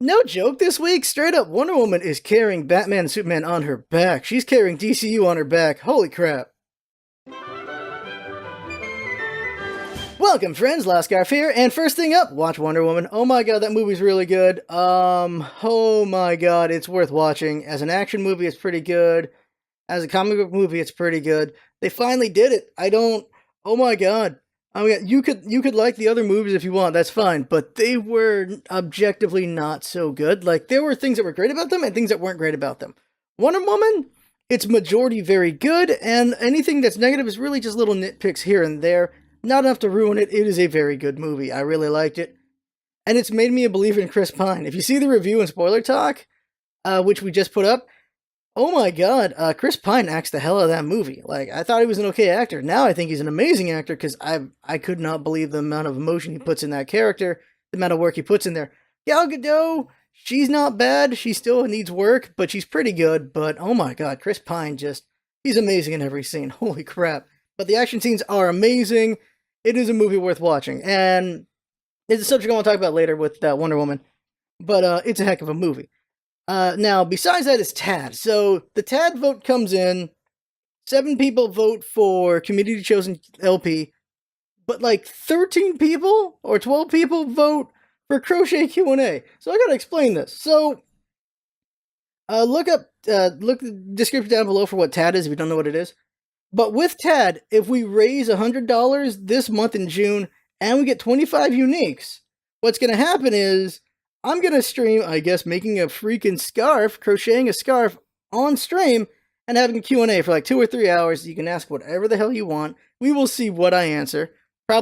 No joke this week, straight up, Wonder Woman is carrying Batman and Superman on her back. She's carrying DCU on her back. Holy crap. Welcome friends, Last Scarf here, and first thing up, watch Wonder Woman. Oh my god, that movie's really good. Oh my god, it's worth watching. As an action movie, it's pretty good. As a comic book movie, it's pretty good. They finally did it. Oh my god. I mean, you could like the other movies if you want, that's fine, but they were objectively not so good. Like, there were things that were great about them and things that weren't great about them. Wonder Woman, it's majority very good, and anything that's negative is really just little nitpicks here and there. Not enough to ruin it. It is a very good movie. I really liked it. And it's made me a believer in Chris Pine. If you see the review and spoiler talk, which we just put up, oh my god, Chris Pine acts the hell out of that movie. Like, I thought he was an okay actor. Now I think he's an amazing actor because I could not believe the amount of emotion he puts in that character, the amount of work he puts in there. Gal Gadot, she's not bad. She still needs work, but she's pretty good. But oh my god, Chris Pine he's amazing in every scene. Holy crap. But the action scenes are amazing. It is a movie worth watching. And it's a subject I want to talk about later with Wonder Woman. But it's a heck of a movie. Now, besides that is TAD. So, the TAD vote comes in, 7 people vote for community-chosen LP, but like 13 people or 12 people vote for Crochet QnA. So, I gotta explain this. So, look the description down below for what TAD is if you don't know what it is. But with TAD, if we raise $100 this month in June, and we get 25 uniques, what's gonna happen is, I'm going to stream, I guess, making a freaking scarf, crocheting a scarf on stream, and having a Q&A for like 2 or 3 hours. You can ask whatever the hell you want. We will see what I answer. I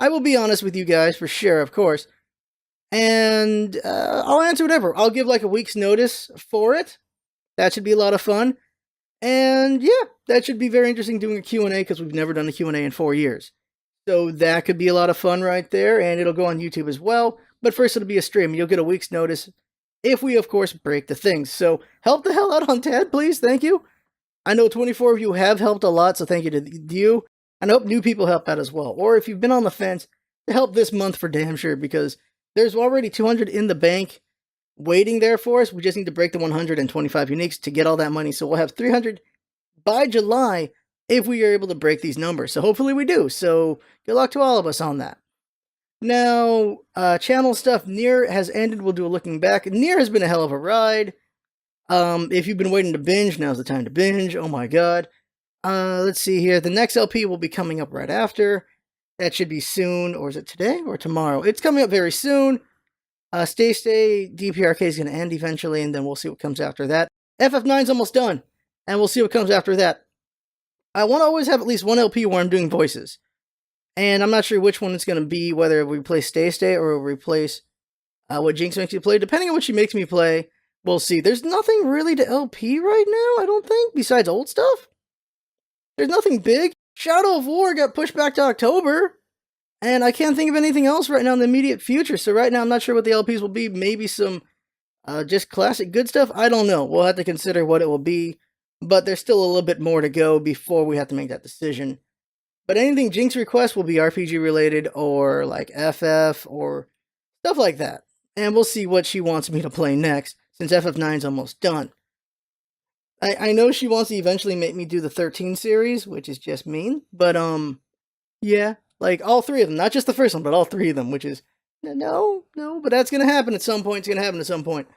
will be honest with you guys, for sure, of course. And I'll answer whatever. I'll give like a week's notice for it. That should be a lot of fun. And yeah, that should be very interesting doing a Q&A because we've never done a Q&A in 4 years. So that could be a lot of fun right there, and it'll go on YouTube as well. But first it'll be a stream, and you'll get a week's notice if we, of course, break the things. So help the hell out on TAD, please. Thank you. I know 24 of you have helped a lot, so thank you to you. And I hope new people help out as well. Or if you've been on the fence, to help this month for damn sure, because there's already 200 in the bank waiting there for us. We just need to break the 125 uniques to get all that money. So we'll have 300 by July if we are able to break these numbers. So hopefully we do. So good luck to all of us on that. Now, channel stuff, Nier has ended. We'll do a looking back. Nier has been a hell of a ride. If you've been waiting to binge, now's the time to binge. Oh my god. Let's see here. The next LP will be coming up right after. That should be soon. Or is it today or tomorrow? It's coming up very soon. Stay, DPRK is going to end eventually, and then we'll see what comes after that. FF9's almost done, and we'll see what comes after that. I want to always have at least one LP where I'm doing voices. And I'm not sure which one it's going to be, whether we replace Stay or replace what Jinx makes me play. Depending on what she makes me play, we'll see. There's nothing really to LP right now, I don't think, besides old stuff. There's nothing big. Shadow of War got pushed back to October, and I can't think of anything else right now in the immediate future. So right now, I'm not sure what the LPs will be. Maybe some just classic good stuff. I don't know. We'll have to consider what it will be, but there's still a little bit more to go before we have to make that decision. But anything Jinx requests will be RPG related or like FF or stuff like that. And we'll see what she wants me to play next, since FF9's almost done. I know she wants to eventually make me do the 13 series, which is just mean. But yeah, like all 3 of them, not just the first one, but all 3 of them, which is no, but that's gonna happen at some point. It's gonna happen at some point.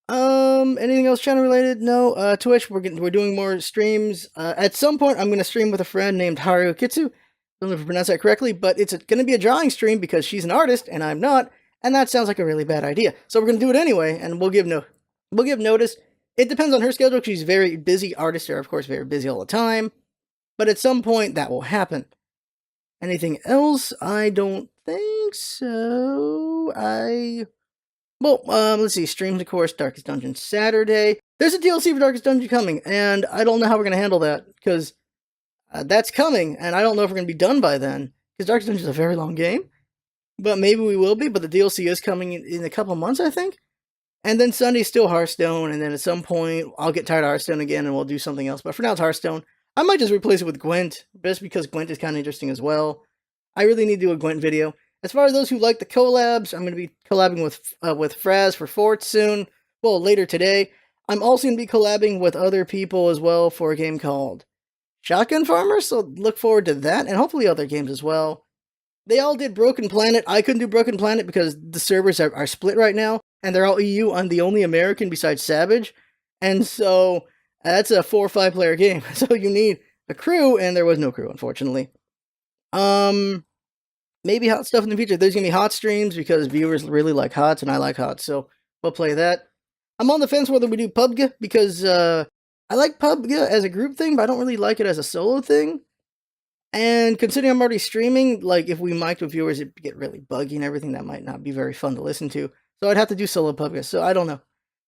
Anything else channel related? No. Twitch, we're doing more streams. At some point, I'm gonna stream with a friend named Haru Kitsu. I don't know if I pronounced that correctly, but it's gonna be a drawing stream because she's an artist and I'm not, and that sounds like a really bad idea. So we're gonna do it anyway, and we'll give notice. It depends on her schedule. She's a very busy artist, or of course very busy all the time. But at some point, that will happen. Anything else? I don't think so. Well, let's see, streams, of course, Darkest Dungeon Saturday. There's a DLC for Darkest Dungeon coming, and I don't know how we're going to handle that, because that's coming, and I don't know if we're going to be done by then, because Darkest Dungeon is a very long game, but maybe we will be, but the DLC is coming in a couple months, I think. And then Sunday's still Hearthstone, and then at some point, I'll get tired of Hearthstone again, and we'll do something else, but for now, it's Hearthstone. I might just replace it with Gwent, just because Gwent is kind of interesting as well. I really need to do a Gwent video. As far as those who like the collabs, I'm going to be collabing with Fraz for Fort soon. Well, later today. I'm also going to be collabing with other people as well for a game called Shotgun Farmer, so look forward to that, and hopefully other games as well. They all did Broken Planet. I couldn't do Broken Planet because the servers are split right now, and they're all EU. I'm the only American besides Savage, and so that's a 4 or 5 player game. So you need a crew, and there was no crew, unfortunately. Maybe hot stuff in the future. There's gonna be hot streams because viewers really like hots, and I like hots, so we'll play that. I'm on the fence whether we do PUBG because I like PUBG as a group thing, but I don't really like it as a solo thing. And considering I'm already streaming, like if we mic'd with viewers, it'd get really buggy and everything. That might not be very fun to listen to. So I'd have to do solo PUBG. So I don't know.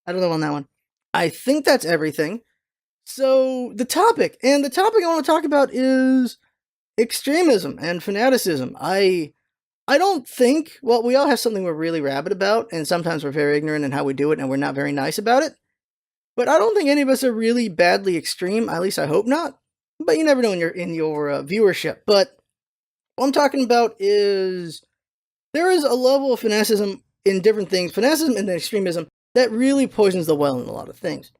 I don't know on that one. I think that's everything. So the topic I want to talk about is extremism and fanaticism. I don't think, well, we all have something we're really rabid about, and sometimes we're very ignorant in how we do it, and we're not very nice about it. But I don't think any of us are really badly extreme. At least I hope not. But you never know in your viewership. But what I'm talking about is there is a level of fanaticism in different things, fanaticism and extremism, that really poisons the well in a lot of things.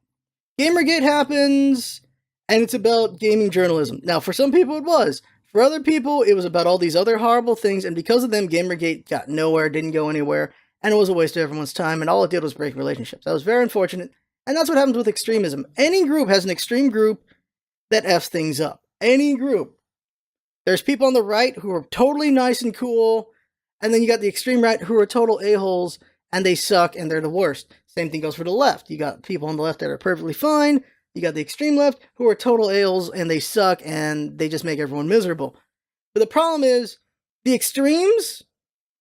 Gamergate happens, and it's about gaming journalism. Now, for some people it was. For other people, it was about all these other horrible things, and because of them, Gamergate got nowhere, didn't go anywhere, and it was a waste of everyone's time, and all it did was break relationships. That was very unfortunate, and that's what happens with extremism. Any group has an extreme group that F's things up. Any group. There's people on the right who are totally nice and cool, and then you got the extreme right who are total a-holes, and they suck, and they're the worst. Same thing goes for the left. You got people on the left that are perfectly fine. You got the extreme left who are total a-holes, and they suck, and they just make everyone miserable. But the problem is, the extremes,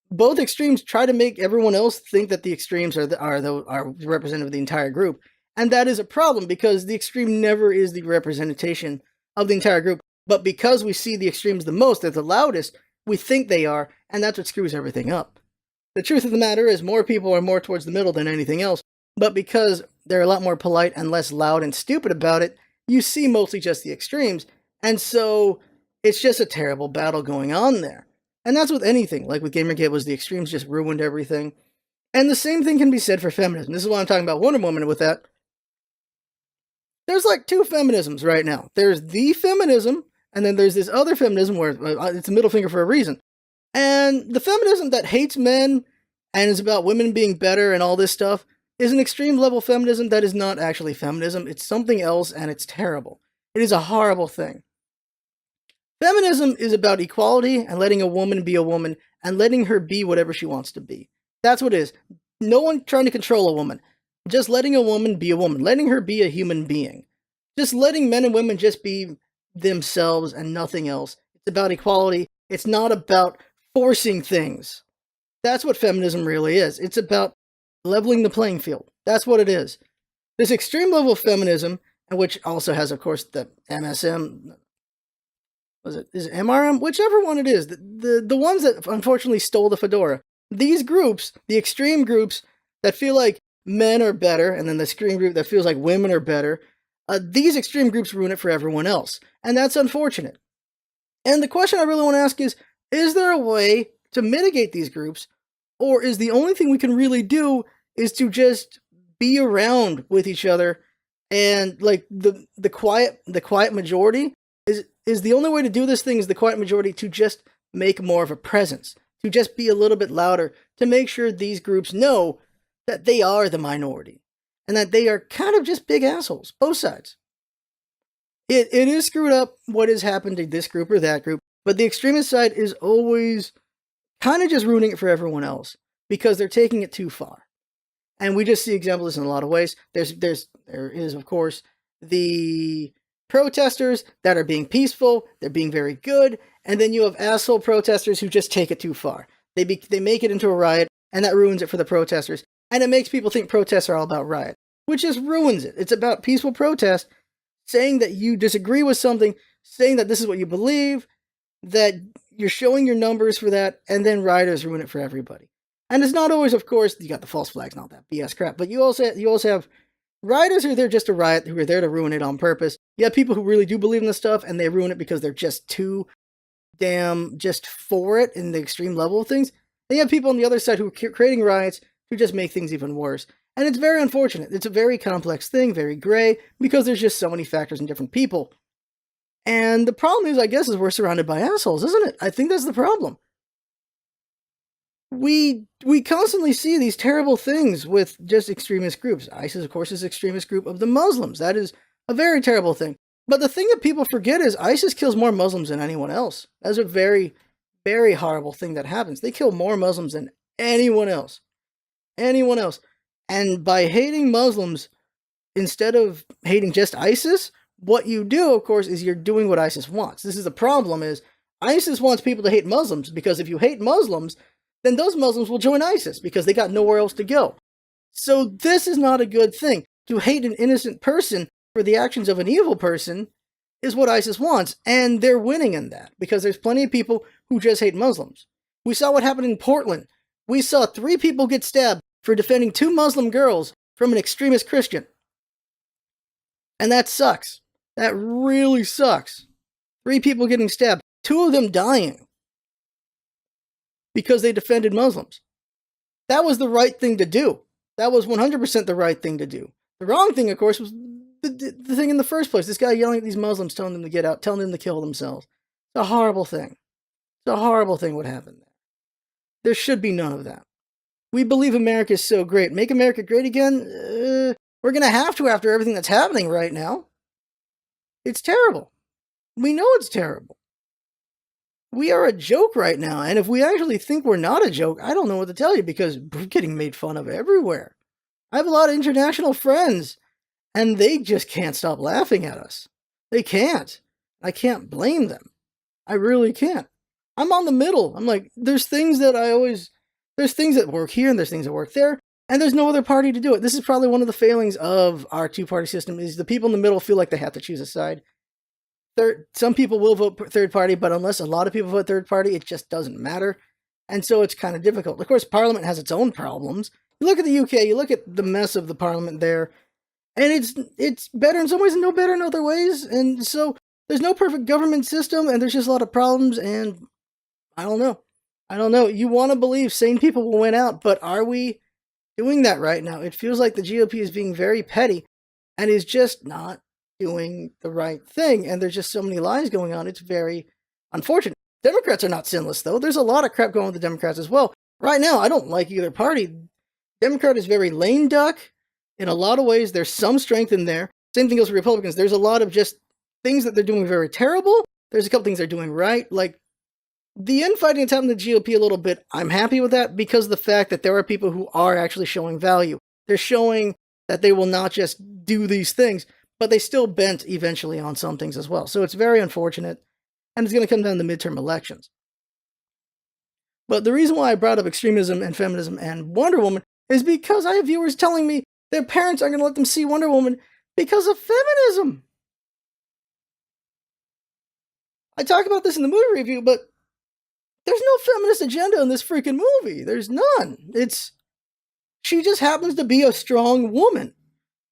both extremes try to make everyone else think that the extremes are representative of the entire group. And that is a problem because the extreme never is the representation of the entire group. But because we see the extremes the most, they're the loudest, we think they are, and that's what screws everything up. The truth of the matter is more people are more towards the middle than anything else, but because they're a lot more polite and less loud and stupid about it, you see mostly just the extremes, and so it's just a terrible battle going on there. And that's with anything, like with Gamergate was the extremes just ruined everything. And the same thing can be said for feminism. This is why I'm talking about Wonder Woman with that. There's like 2 feminisms right now. There's the feminism, and then there's this other feminism where it's a middle finger for a reason. And the feminism that hates men and is about women being better and all this stuff is an extreme level feminism that is not actually feminism. It's something else, and it's terrible. It is a horrible thing. Feminism is about equality and letting a woman be a woman and letting her be whatever she wants to be. That's what it is. No one trying to control a woman. Just letting a woman be a woman. Letting her be a human being. Just letting men and women just be themselves and nothing else. It's about equality. It's not about forcing things. That's what feminism really is. It's about leveling the playing field. That's what it is. This extreme level of feminism, which also has, of course, the MSM, is it MRM? Whichever one it is, the ones that unfortunately stole the fedora. These groups, the extreme groups that feel like men are better, and then the extreme group that feels like women are better, these extreme groups ruin it for everyone else. And that's unfortunate. And the question I really want to ask is there a way to mitigate these groups? Or is the only thing we can really do is to just be around with each other, and like the quiet majority is the only way to do this thing, is the quiet majority to just make more of a presence, to just be a little bit louder, to make sure these groups know that they are the minority and that they are kind of just big assholes, both sides. It is screwed up what has happened to this group or that group, but the extremist side is always kind of just ruining it for everyone else because they're taking it too far. And we just see examples in a lot of ways. There is, of course, the protesters that are being peaceful, they're being very good, and then you have asshole protesters who just take it too far. They make it into a riot, and that ruins it for the protesters. And it makes people think protests are all about riot, which just ruins it. It's about peaceful protest, saying that you disagree with something, saying that this is what you believe, that you're showing your numbers for that, and then rioters ruin it for everybody. And it's not always, of course, you got the false flags and all that BS crap, but you also have rioters who are there just to riot, who are there to ruin it on purpose. You have people who really do believe in this stuff, and they ruin it because they're just too damn just for it in the extreme level of things. Then you have people on the other side who are creating riots to just make things even worse. And it's very unfortunate. It's a very complex thing, very gray, because there's just so many factors and different people. And the problem is, I guess, is we're surrounded by assholes, isn't it? I think that's the problem. We constantly see these terrible things with just extremist groups. ISIS, of course, is an extremist group of the Muslims. That is a very terrible thing. But the thing that people forget is ISIS kills more Muslims than anyone else. That's a very, very horrible thing that happens. They kill more Muslims than anyone else. Anyone else. And by hating Muslims, instead of hating just ISIS, what you do, of course, is you're doing what ISIS wants. This is the problem, is ISIS wants people to hate Muslims, because if you hate Muslims, then those Muslims will join ISIS, because they got nowhere else to go. So this is not a good thing. To hate an innocent person for the actions of an evil person is what ISIS wants, and they're winning in that, because there's plenty of people who just hate Muslims. We saw what happened in Portland. We saw 3 people get stabbed for defending 2 Muslim girls from an extremist Christian. And that sucks. That really sucks. 3 people getting stabbed, 2 of them dying because they defended Muslims. That was the right thing to do. That was 100% the right thing to do. The wrong thing, of course, was the thing in the first place. This guy yelling at these Muslims, telling them to get out, telling them to kill themselves. It's a horrible thing. It's a horrible thing what happened there. There should be none of that. We believe America is so great. Make America great again? We're going to have to after everything that's happening right now. It's terrible. We know it's terrible. We are a joke right now, and if we actually think we're not a joke, I don't know what to tell you, because we're getting made fun of everywhere. I have a lot of international friends, and they just can't stop laughing at us. They can't. I can't blame them. I really can't. I'm on the middle. I'm like, there's things that work here, and there's things that work there, and there's no other party to do it. This is probably one of the failings of our two-party system, is the people in the middle feel like they have to choose a side. Some people will vote third party, but unless a lot of people vote third party, it just doesn't matter. And so it's kind of difficult. Of course, Parliament has its own problems. You look at the UK, you look at the mess of the Parliament there, and it's better in some ways and no better in other ways. And so there's no perfect government system, and there's just a lot of problems, and I don't know. You want to believe sane people will win out, but are we doing that right now? It feels like the GOP is being very petty and is just not doing the right thing, and there's just so many lies going on. It's very unfortunate. Democrats are not sinless, though. There's a lot of crap going with the Democrats as well. Right now, I don't like either party. Democrat is very lame duck. In a lot of ways, there's some strength in there. Same thing goes for Republicans. There's a lot of just things that they're doing very terrible. There's a couple things they're doing right. Like, the infighting that's happened in the GOP a little bit, I'm happy with that, because of the fact that there are people who are actually showing value. They're showing that they will not just do these things, but they still bent eventually on some things as well. So it's very unfortunate, and it's going to come down to midterm elections. But the reason why I brought up extremism and feminism and Wonder Woman is because I have viewers telling me their parents aren't going to let them see Wonder Woman because of feminism. I talk about this in the movie review, but there's no feminist agenda in this freaking movie. There's none. She just happens to be a strong woman.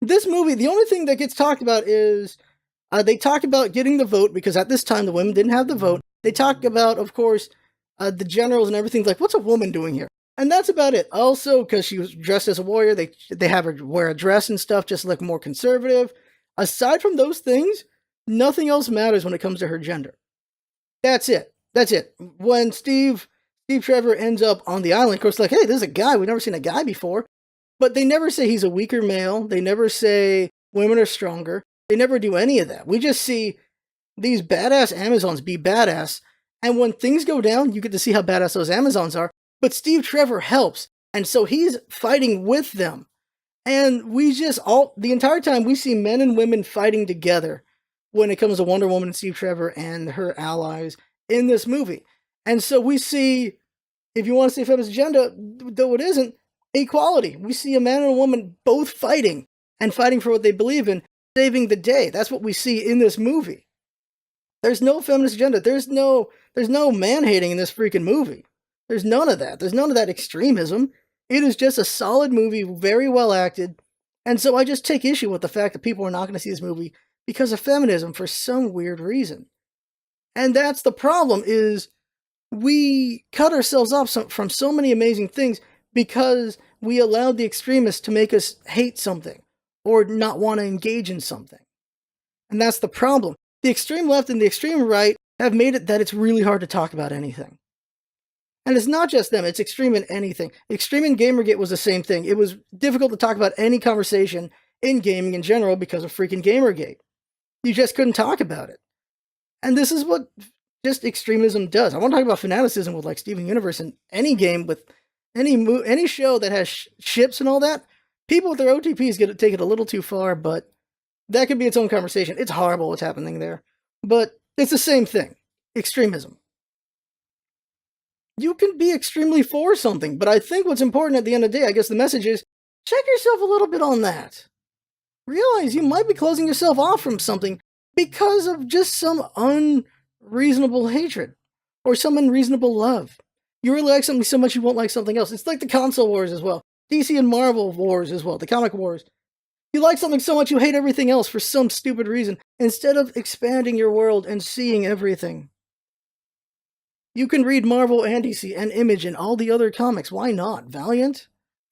This movie, the only thing that gets talked about is they talk about getting the vote, because at this time the women didn't have the vote. They talk about, of course, the generals and everything. Like, what's a woman doing here? And that's about it. Also, because she was dressed as a warrior, they have her wear a dress and stuff, just look more conservative. Aside from those things, nothing else matters when it comes to her gender. That's it. That's it. When Steve Trevor ends up on the island, of course, like, hey, there's a guy. We've never seen a guy before. But they never say he's a weaker male. They never say women are stronger. They never do any of that. We just see these badass Amazons be badass. And when things go down, you get to see how badass those Amazons are. But Steve Trevor helps. And so he's fighting with them. And we just the entire time we see men and women fighting together when it comes to Wonder Woman and Steve Trevor and her allies in this movie. And so we see, if you want to say feminist agenda, though it isn't, equality. We see a man and a woman both fighting and fighting for what they believe in, saving the day. That's what we see in this movie. There's no feminist agenda. There's no man-hating in this freaking movie. There's none of that. There's none of that extremism. It is just a solid movie, very well acted. And so I just take issue with the fact that people are not going to see this movie because of feminism for some weird reason. And that's the problem, is we cut ourselves off from so many amazing things because we allowed the extremists to make us hate something or not want to engage in something. And that's the problem. The extreme left and the extreme right have made it that it's really hard to talk about anything. And it's not just them, it's extreme in anything. Extreme in Gamergate was the same thing. It was difficult to talk about any conversation in gaming in general because of freaking Gamergate. You just couldn't talk about it. And this is what just extremism does. I want to talk about fanaticism with like Steven Universe in any game with any show that has ships and all that. People with their OTPs take it a little too far, but that could be its own conversation. It's horrible what's happening there. But it's the same thing. Extremism. You can be extremely for something, but I think what's important at the end of the day, I guess the message is, check yourself a little bit on that. Realize you might be closing yourself off from something because of just some unreasonable hatred or some unreasonable love. You really like something so much you won't like something else. It's like the console wars as well. DC and Marvel wars as well, the comic wars. You like something so much you hate everything else for some stupid reason, instead of expanding your world and seeing everything. You can read Marvel and DC and Image and all the other comics. Why not? Valiant?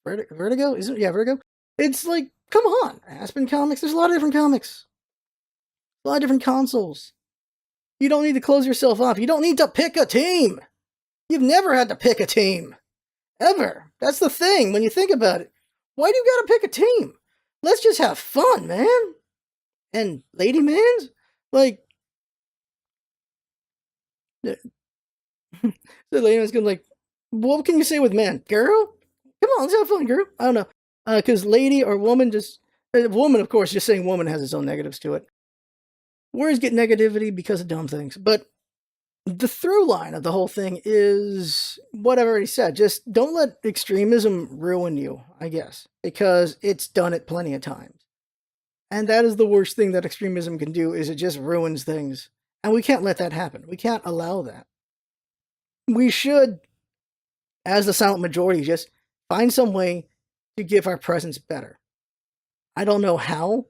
Vertigo? Isn't it? Yeah, Vertigo. It's like, come on. Aspen Comics. There's a lot of different comics. A lot of different consoles. You don't need to close yourself off. You don't need to pick a team. You've never had to pick a team. Ever. That's the thing when you think about it. Why do you gotta pick a team? Let's just have fun, man. And lady mans? Like, the lady man's gonna like, what can you say with man? Girl? Come on, let's have fun, girl. I don't know. Because lady or woman just... woman, of course, just saying woman has its own negatives to it. Words get negativity because of dumb things. But the through line of the whole thing is what I've already said. Just don't let extremism ruin you, I guess. Because it's done it plenty of times. And that is the worst thing that extremism can do, is it just ruins things. And we can't let that happen. We can't allow that. We should, as the silent majority, just find some way to give our presence better. I don't know how.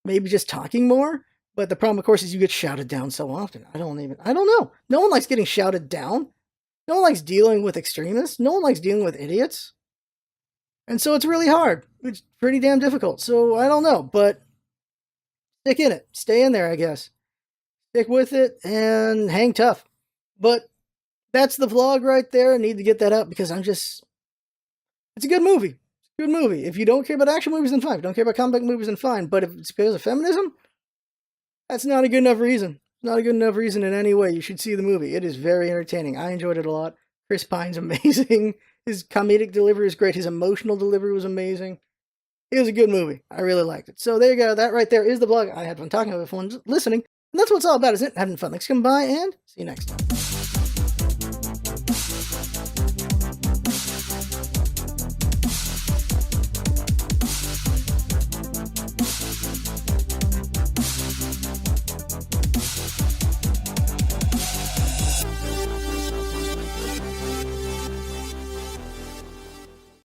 Maybe just talking more. But the problem, of course, is you get shouted down so often. I don't know. No one likes getting shouted down. No one likes dealing with extremists. No one likes dealing with idiots. And so it's really hard. It's pretty damn difficult. So I don't know. But stick in it. Stay in there, I guess. Stick with it and hang tough. But that's the vlog right there. I need to get that out because it's a good movie. It's a good movie. If you don't care about action movies, then fine. If you don't care about comic movies, then fine. But if it's because of feminism, that's not a good enough reason. Not a good enough reason in any way. You should see the movie. It is very entertaining. I enjoyed it a lot. Chris Pine's amazing. His comedic delivery is great. His emotional delivery was amazing. It was a good movie. I really liked it. So there you go. That right there is the vlog. I had fun talking about it, fun listening. And that's what it's all about, isn't it? Having fun. Thanks for coming by, and see you next time.